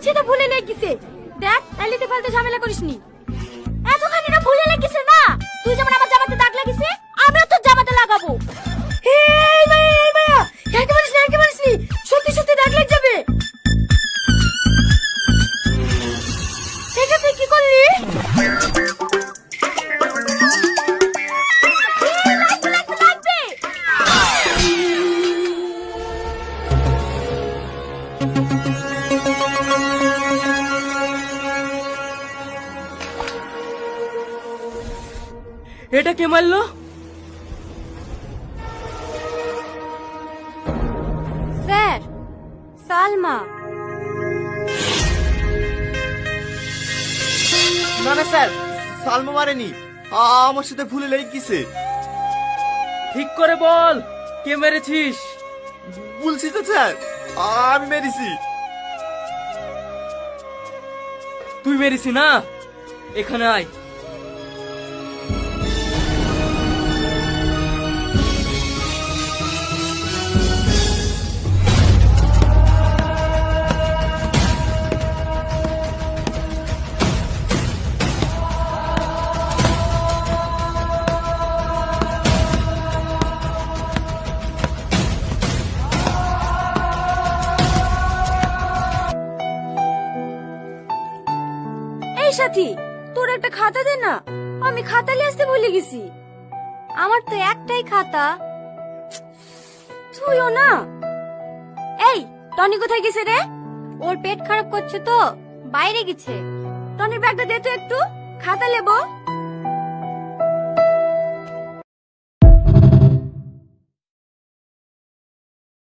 বলছি তো ভুলে লেগেছে। দেখ এলিতে ফালতু ঝামেলা করিসনি। এতখানি না ভুলে লেগেছে না, তুই যেমন আমার জামাতে দাগ লাগিছে আমিও তোর জামাতে লাগাবো। এই মায়া একেবারে সত্যি সত্যি দাগ লেগে যাবে। এটা তুই কি করলি? এটা কে মারলো? স্যার, সালমা। না না স্যার, সালমা মারেনি, আমার সাথে ভুলে লেগেছে। ঠিক করে বল, কে মেরেছিস? বলছি তো স্যার, আমি মেরেছি। তুই মেরেছি না? এখানে আয়। এই সাথী, তোর একটা খাতা দে না, আমি খাতা নিয়ে আসতে ভুলে গেছি। আমার তো একটাই খাতা। তুইও না। এই টনি কোথায় গেছে রে? ওর পেট খারাপ করছে তো বাইরে গেছে। টনির ব্যাগটা দে তো একটু, খাতা নেবো।